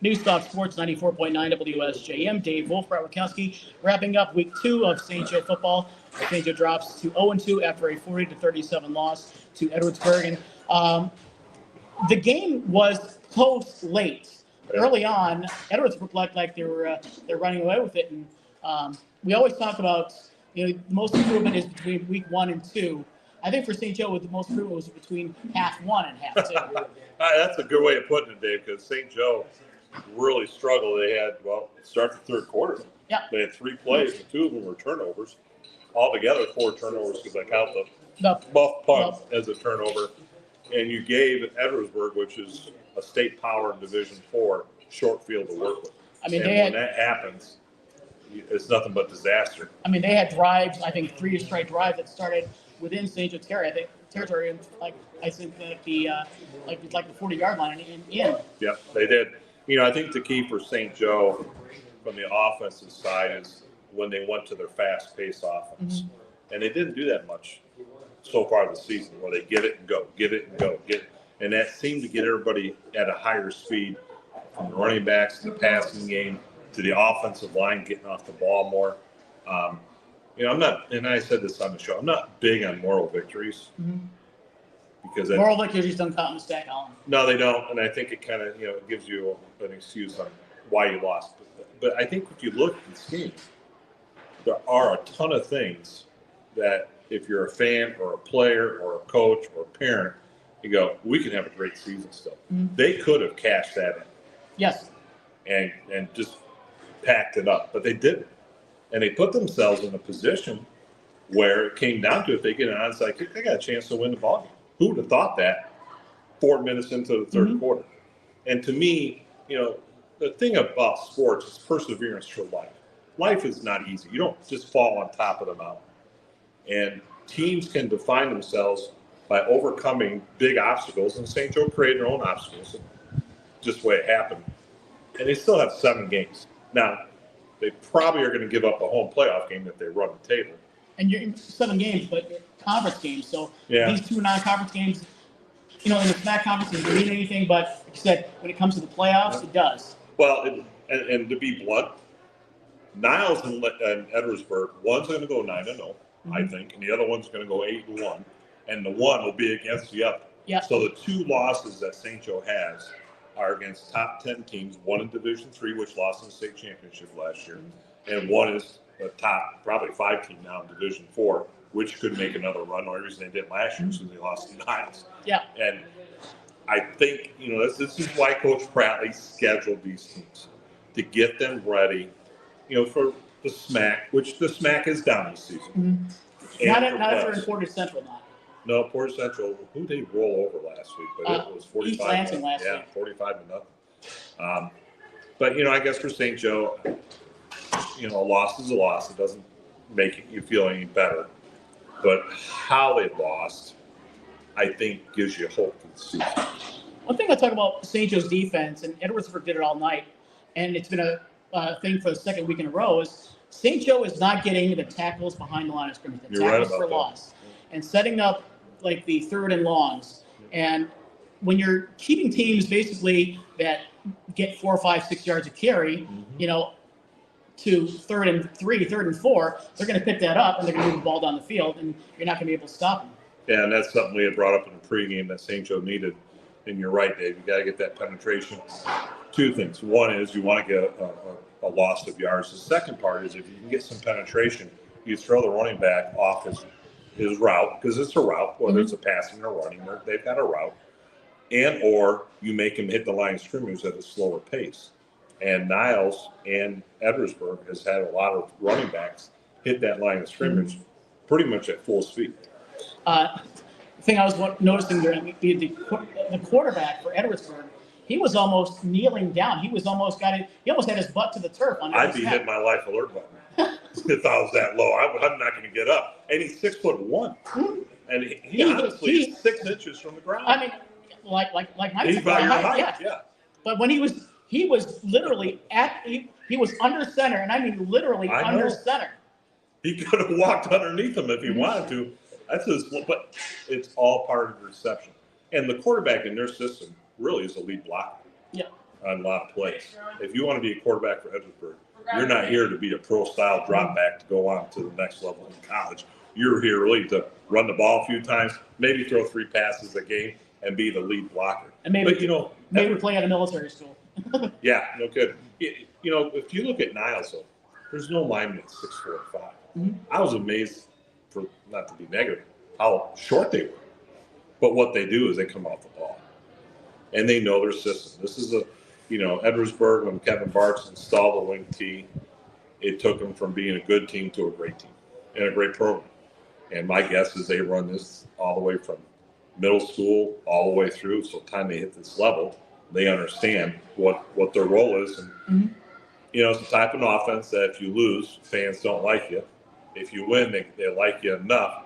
Newstalk Sports 94.9 WSJM. Dave Wolf, Brett Wachowski, wrapping up week 2 of St. Joe football. St. Joe drops to 0-2 after a 40-37 loss to Edwardsburg. And the game was close late. Early on, Edwardsburg looked like they're running away with it. And we always talk about, the most improvement is between week 1 and 2. I think for St. Joe, the most improvement was between half 1 and half 2. That's a good way of putting it, Dave, because St. Joe really struggled. They had, start the third quarter. Yeah. They had 3 plays, and 2 of them were turnovers. Altogether, 4 turnovers because I count the buff punt as a turnover. And you gave Edwardsburg, which is a state power in Division 4, short field to work with. I mean, when that happens, it's nothing but disaster. I mean, they had drives, I think 3 straight drives that started within St. Joe's territory, I think the 40-yard line and in. Yep, they did. I think the key for St. Joe from the offensive side is when they went to their fast-paced offense. Mm-hmm. And they didn't do that much so far this season, where they get it and go, get it and go, get it. And that seemed to get everybody at a higher speed, from the running backs to the passing game to the offensive line getting off the ball more. I'm not, and I said this on the show, I'm not big on moral victories. Mm-hmm. Because moral victories don't count in the stat column. No, they don't. And I think it kind of, it gives you an excuse on why you lost. But I think if you look at this game, there are a ton of things that if you're a fan or a player or a coach or a parent, you go, we can have a great season still. Mm-hmm. They could have cashed that in. Yes. And just packed it up, but they didn't. And they put themselves in a position where it came down to, if they get an onside kick, they got a chance to win the ball game. Who would have thought that 4 minutes into the third mm-hmm. quarter? And to me, the thing about sports is perseverance for life. Life is not easy. You don't just fall on top of the mountain. And teams can define themselves by overcoming big obstacles. And St. Joe created their own obstacles, just the way it happened. And they still have 7 games. Now, they probably are going to give up a home playoff game if they run the table. And you're in 7 games, but conference games. So these 2 non-conference games, in the SMAC conference, it doesn't mean anything. But like you said, when it comes to the playoffs, it does. Well, and to be blunt, Niles and Edwardsburg, one's going to go 9-0, mm-hmm. I think, and the other one's going to go 8-1, and the one will be against the other. Yeah. So the 2 losses that St. Joe has are against top 10 teams. One in Division 3, which lost in the state championship last year, and one is a top probably 5 team now in Division 4, which could make another run. The only reason they did last year is because they lost to Niles. Yeah. And I think, this is why Coach Prattley scheduled these teams, to get them ready, for the SMAC, which the SMAC is down this season. Mm-hmm. Not if they're in Portage Central now. No, Portage Central, who did they roll over last week? But it was 45. East Lansing last week. 45-0. But, I guess for St. Joe, a loss is a loss. It doesn't make you feel any better. But how they lost, I think, gives you hope for the season. One thing I talk about St. Joe's defense, and Edwardsburg did it all night, and it's been a thing for the second week in a row, is St. Joe is not getting the tackles behind the line of scrimmage, the tackles for loss, and setting up like the 3rd and longs. And when you're keeping teams basically that get 4, 5, 6 yards of carry, mm-hmm. To 3rd and 3, 3rd and 4, they're going to pick that up and they're going to move the ball down the field, and you're not going to be able to stop them. Yeah, and that's something we had brought up in the pregame that St. Joe needed. And you're right, Dave. You got to get that penetration. 2 things. One is you want to get a loss of yards. The second part is if you can get some penetration, you throw the running back off his route, because it's a route, whether mm-hmm. it's a passing or running, they've got a route, and or you make him hit the line of scrimmage at a slower pace. And Niles and Edwardsburg has had a lot of running backs hit that line of scrimmage mm-hmm. pretty much at full speed. The thing I was noticing during the quarterback for Edwardsburg, he was almost kneeling down. He almost had his butt to the turf. I'd be hitting my life alert button if I was that low. I'm not going to get up. And he's 6'1", mm-hmm. and he honestly is 6 inches from the ground. I mean, like my he's about your height, yeah. But when he was literally he was under center, and I mean literally under center. He could have walked underneath him if he wanted to. But it's all part of the reception. And the quarterback in their system really is a lead blocker. Yeah. on a lot of plays. If you want to be a quarterback for Edwardsburg, you're not here to be a pro-style drop back to go on to the next level in college. You're here really to run the ball a few times, maybe throw 3 passes a game, and be the lead blocker. And maybe, but, maybe play at a military school. Yeah, no good. If you look at Niles, though, there's no lineman at 6'4" or 5. Mm-hmm. I was amazed, for not to be negative, how short they were. But what they do is they come off the ball, and they know their system. This is Edwardsburg, when Kevin Bartz installed the wing T, it took them from being a good team to a great team and a great program. And my guess is they run this all the way from middle school all the way through. So time they hit this level, they understand what their role is. And, it's the type of offense that if you lose, fans don't like you. If you win, they like you enough.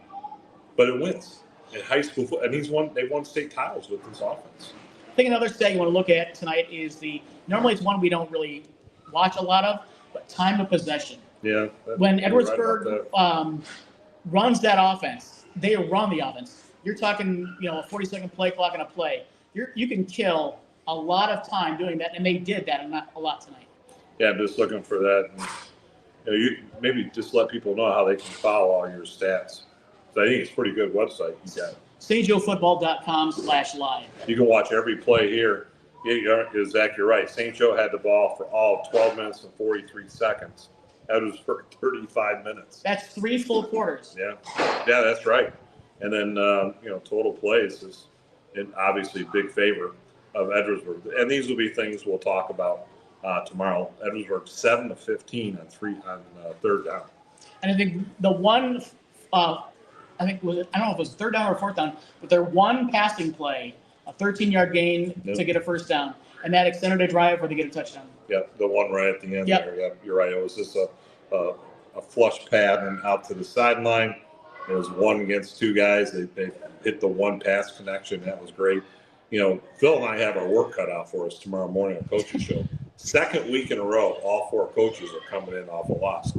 But it wins. In high school, and they won state titles with this offense. I think another stat you want to look at tonight is normally it's one we don't really watch a lot of, but time of possession. Yeah. When Edwardsburg runs that offense, they run the offense. You're talking, a 40-second play clock and a play. You can kill a lot of time doing that, and they did that a lot tonight. Yeah, I'm just looking for that. And, you maybe just let people know how they can follow all your stats. So I think it's a pretty good website you got. stjoefootball.com/live. You can watch every play here. Zach, you're right. St. Joe had the ball for all 12 minutes and 43 seconds. That was for 35 minutes. That's 3 full quarters. Yeah, that's right. And then, total plays is obviously big favor of Edwardsburg. And these will be things we'll talk about tomorrow. Edwardsburg 7 of 15 on third down. And I think the one, I don't know if it was third down or fourth down, but their one passing play, a 13-yard gain to get a first down, and that extended a drive where they get a touchdown. Yep, the one right at the end there. Yep, you're right. It was just a flush pad and out to the sideline. It was 1 against 2 guys. They hit the one pass connection. That was great. Phil and I have our work cut out for us tomorrow morning at Coach's Show. Second week in a row, all 4 coaches are coming in off a loss.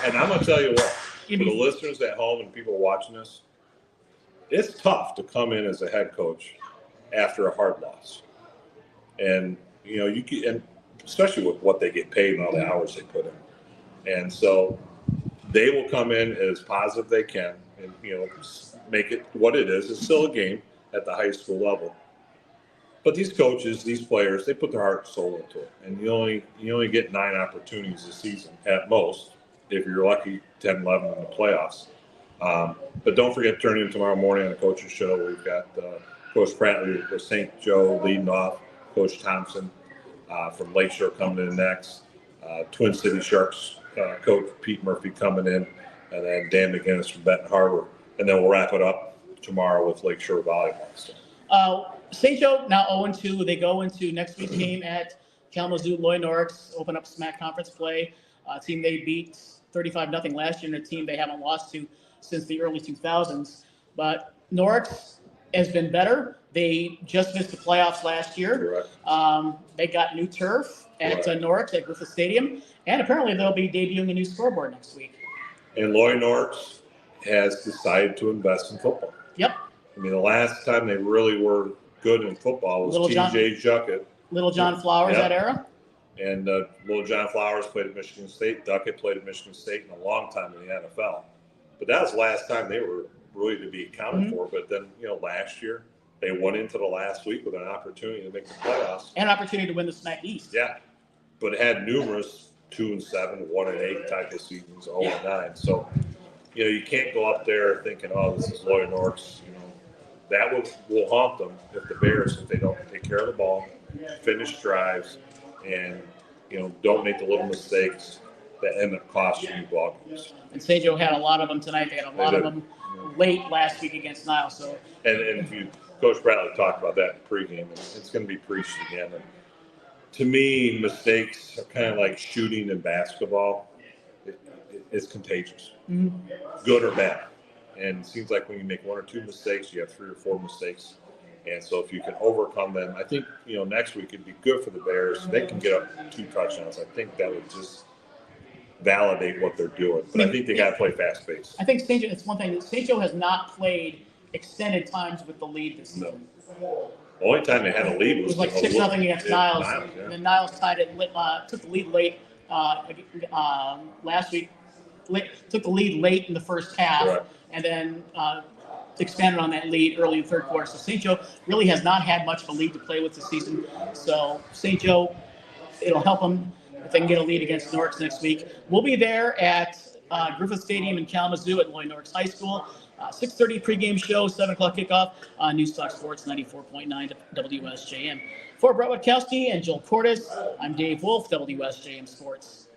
And I'm going to tell you what, for the listeners at home and people watching this, it's tough to come in as a head coach after a hard loss. And, you can, and especially with what they get paid and all the hours they put in. And so they will come in as positive they can and, make it what it is. It's still a game at the high school level. But these coaches, these players, they put their heart and soul into it. And you only get 9 opportunities a season at most. If you're lucky, 10, 11 in the playoffs. But don't forget to turn in tomorrow morning on the Coach's Show. We've got Coach Pratley with St. Joe leading off, Coach Thompson from Lakeshore coming in next, Twin City Sharks Coach Pete Murphy coming in, and then Dan McGinnis from Benton Harbor. And then we'll wrap it up tomorrow with Lakeshore Volleyball. So. St. Joe now 0-2. They go into next week's game at Kalamazoo. Lloyd Norris open up SMAC conference play. Team they beat 35-0 last year, and a team they haven't lost to since the early 2000s. But Norris has been better. They just missed the playoffs last year. They got new turf at Norris at Griffith Stadium, and apparently they'll be debuting a new scoreboard next week. And Lloyd Norris has decided to invest in football. Yep. I mean, the last time they really were good in football was T.J. Juckett. Little John Flowers, that era. And Little John Flowers played at Michigan State. Duckett played at Michigan State in a long time in the NFL. But that was the last time they were really to be accounted for. But then, last year, they went into the last week with an opportunity to make the playoffs. And an opportunity to win the SMAC East. Yeah. But had numerous 2-7, 1-8 type of seasons, 0-9. So, you can't go up there thinking, oh, this is Lloyd Norris. That will haunt them if they don't take care of the ball, finish drives, and don't make the little mistakes that end up costing you ball games. And St. Joe had a lot of them tonight. They had a lot of them late last week against Niles. So and if Coach Bradley talked about that in pregame, and it's going to be preached again. And to me, mistakes are kind of like shooting in basketball. It's contagious, good or bad. And it seems like when you make 1 or 2 mistakes, you have 3 or 4 mistakes. And so if you can overcome them, I think, next week it'd be good for the Bears. They can get up 2 touchdowns. I think that would just validate what they're doing. But I think they got to play fast pace. I think St. Joe, it's one thing. St. Joe has not played extended times with the lead this season. The only time they had a lead It was was like 6-0 against Niles. Yeah. And then Niles tied it, took the lead late last week. Took the lead late in the first half, Right. and then expanded on that lead early in the third quarter. So St. Joe really has not had much of a lead to play with this season. So St. Joe, it'll help them if they can get a lead against Norris next week. We'll be there at Griffith Stadium in Kalamazoo at Lloyd Norris High School. 6:30 pregame show, 7 o'clock kickoff on News Talk Sports 94.9 WSJM. For Brett Witkowski and Joel Cordes, I'm Dave Wolf, WSJM Sports.